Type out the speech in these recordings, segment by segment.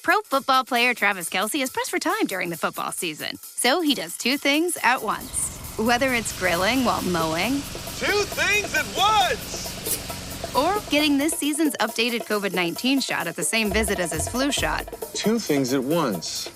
Pro Football player Travis Kelce is pressed for time during the football season. So he does two things at once. Whether it's grilling while mowing. Two things at once! Or getting this season's updated COVID-19 shot at the same visit as his flu shot. Two things at once.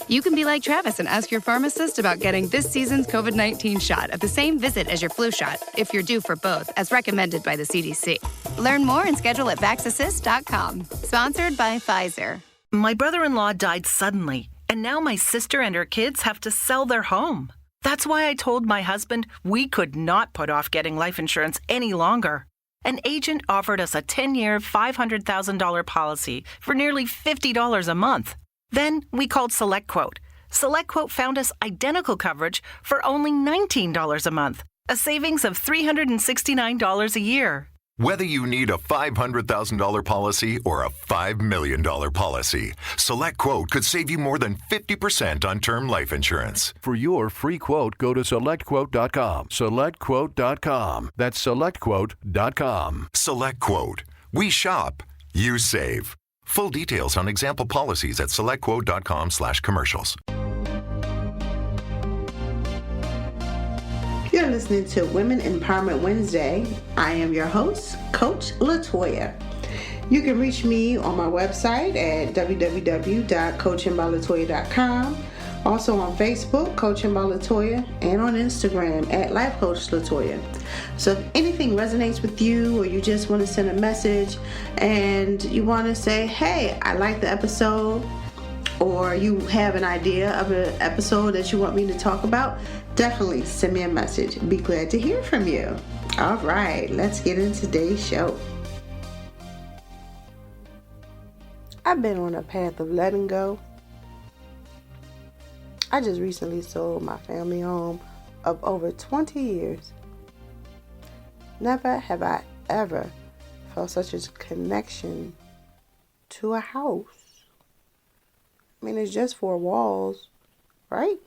You can be like Travis and ask your pharmacist about getting this season's COVID-19 shot at the same visit as your flu shot, if you're due for both, as recommended by the CDC. Learn more and schedule at vaxassist.com. Sponsored by Pfizer. My brother-in-law died suddenly, and now my sister and her kids have to sell their home. That's why I told my husband we could not put off getting life insurance any longer. An agent offered us a 10-year, $500,000 policy for nearly $50 a month. Then we called SelectQuote. SelectQuote found us identical coverage for only $19 a month, a savings of $369 a year. Whether you need a $500,000 policy or a $5 million policy, SelectQuote could save you more than 50% on term life insurance. For your free quote, go to SelectQuote.com. SelectQuote.com. That's SelectQuote.com. SelectQuote. We shop, you save. Full details on example policies at SelectQuote.com/commercials. You're listening to Women Empowerment Wednesday. I am your host, Coach LaToya. You can reach me on my website at www.coachingbyLatoya.com. Also on Facebook, Coaching by LaToya, and on Instagram at Life Coach LaToya. So if anything resonates with you, or you just want to send a message and you want to say, hey, I like the episode, or you have an idea of an episode that you want me to talk about, definitely send me a message. Be glad to hear from you. All right, let's get into today's show. I've been on a path of letting go. I just recently sold my family home of over 20 years. Never have I ever felt such a connection to a house. I mean, it's just four walls, right?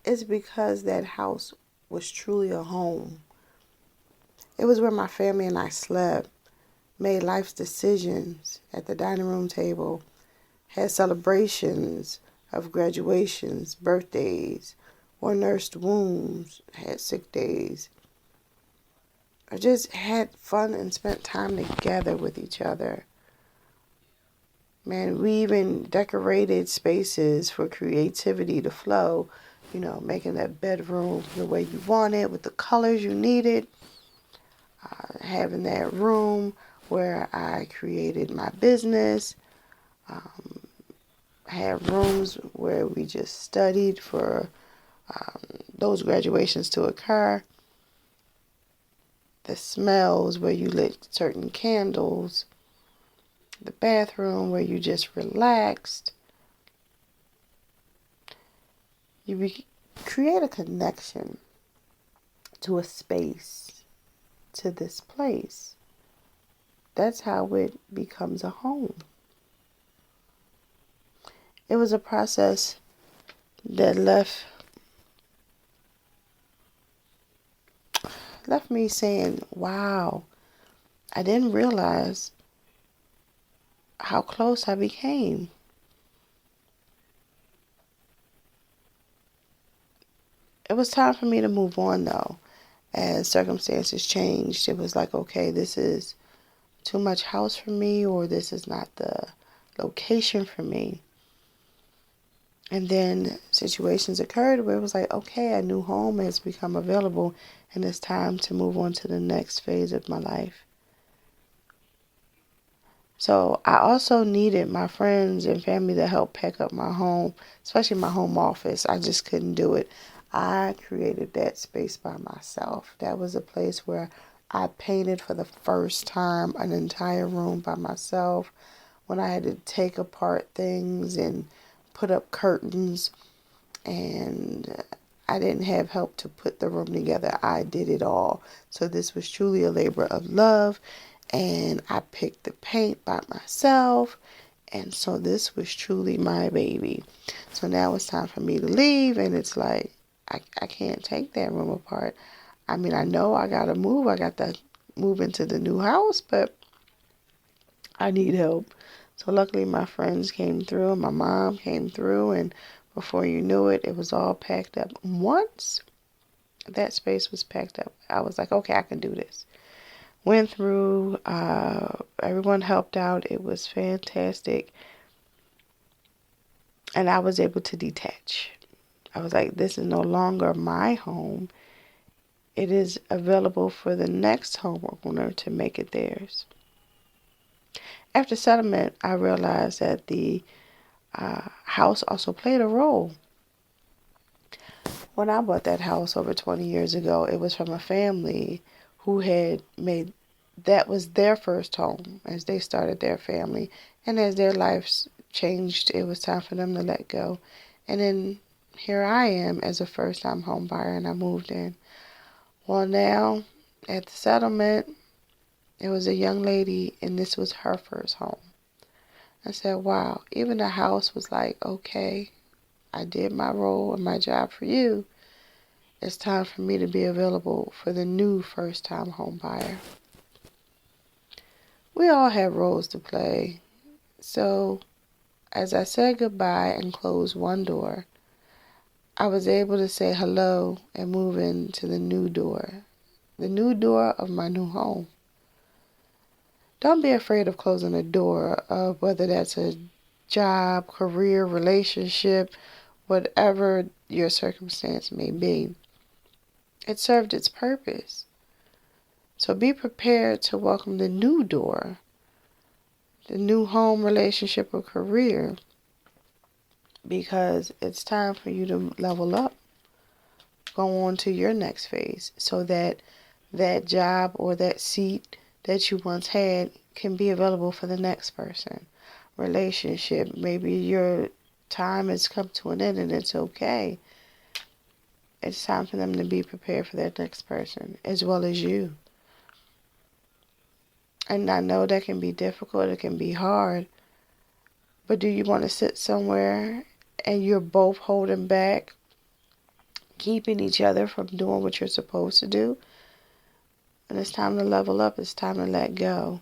It's because that house was truly a home. It was where my family and I slept, made life's decisions at the dining room table, had celebrations of graduations, birthdays, or nursed wounds, had sick days, or just had fun and spent time together with each other. Man, we even decorated spaces for creativity to flow, you know, making that bedroom the way you want it, with the colors you needed, having that room where I created my business, had rooms where we just studied for those graduations to occur. The smells where you lit certain candles. The bathroom where you just relaxed. You create a connection to a space, to this place. That's how it becomes a home. It was a process that left me saying, wow, I didn't realize how close I became. It was time for me to move on, though. As circumstances changed, it was like, okay, this is too much house for me, or this is not the location for me. And then situations occurred where it was like, okay, a new home has become available, and it's time to move on to the next phase of my life. So I also needed my friends and family to help pack up my home, especially my home office. I just couldn't do it. I created that space by myself. That was a place where I painted for the first time an entire room by myself, when I had to take apart things and put up curtains, and I didn't have help to put the room together. I did it all. So this was truly a labor of love, and I picked the paint by myself, and so this was truly my baby. So now it's time for me to leave, and it's like, I can't take that room apart. I mean, I know I got to move. I got to move into the new house, but I need help. So luckily my friends came through and my mom came through, and before you knew it, it was all packed up. Once that space was packed up, I was like, okay, I can do this. Went through, everyone helped out. It was fantastic. And I was able to detach. I was like, this is no longer my home. It is available for the next homeowner to make it theirs. After settlement, I realized that the house also played a role. When I bought that house over 20 years ago, it was from a family who had made, that was their first home as they started their family. And as their lives changed, it was time for them to let go. And then here I am as a first-time home buyer, and I moved in. Well, now, at the settlement, it was a young lady, and this was her first home. I said, wow, even the house was like, okay, I did my role and my job for you. It's time for me to be available for the new first-time home buyer. We all have roles to play. So, as I said goodbye and closed one door, I was able to say hello and move into the new door of my new home. Don't be afraid of closing a door of whether that's a job, career, relationship, whatever your circumstance may be. It served its purpose. So be prepared to welcome the new door, the new home, relationship, or career, because it's time for you to level up, go on to your next phase, so that that job or that seat that you once had can be available for the next person. Relationship, maybe your time has come to an end and it's okay. It's time for them to be prepared for that next person as well as you. And I know that can be difficult, it can be hard, but do you want to sit somewhere and you're both holding back, keeping each other from doing what you're supposed to do? And it's time to level up. It's time to let go.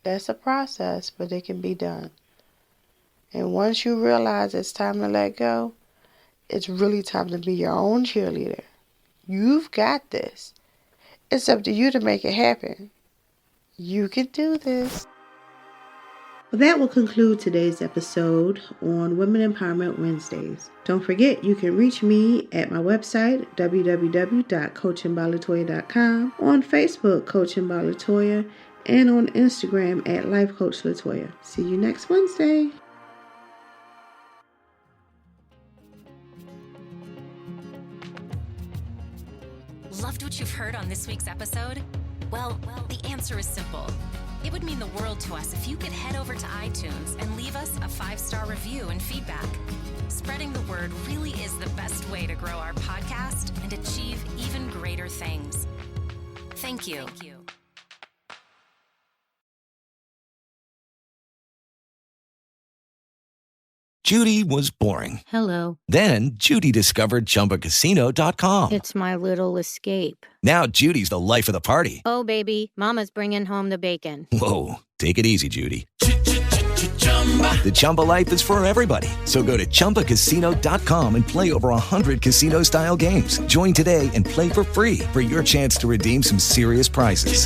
That's a process, but it can be done. And once you realize it's time to let go, it's really time to be your own cheerleader. You've got this. It's up to you to make it happen. You can do this. Well, that will conclude today's episode on Women Empowerment Wednesdays. Don't forget, you can reach me at my website, www.coachingbyLatoya.com, on Facebook, Coaching by Latoya, and on Instagram at Life Coach Latoya. See you next Wednesday. Loved what you've heard on this week's episode? Well, the answer is simple. It would mean the world to us if you could head over to iTunes and leave us a 5-star review and feedback. Spreading the word really is the best way to grow our podcast and achieve even greater things. Thank you. Judy was boring. Hello. Then Judy discovered ChumbaCasino.com. It's my little escape. Now Judy's the life of the party. Oh, baby, mama's bringing home the bacon. Whoa, take it easy, Judy. The Chumba life is for everybody. So go to ChumbaCasino.com and play over 100 casino-style games. Join today and play for free for your chance to redeem some serious prizes.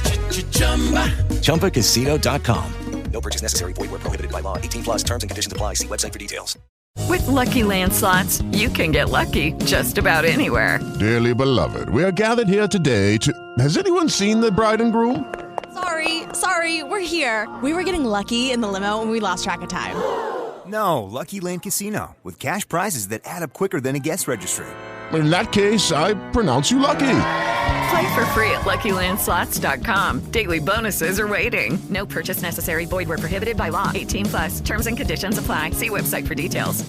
ChumbaCasino.com. No purchase necessary. Void where prohibited by law. 18 plus terms and conditions apply. See website for details. With Lucky Land Slots, you can get lucky just about anywhere. Dearly beloved, we are gathered here today to... Has anyone seen the bride and groom? Sorry, we're here. We were getting lucky in the limo and we lost track of time. No, Lucky Land Casino, with cash prizes that add up quicker than a guest registry. In that case, I pronounce you lucky. Play for free at LuckyLandSlots.com. Daily bonuses are waiting. No purchase necessary. Void where prohibited by law. 18 plus. Terms and conditions apply. See website for details.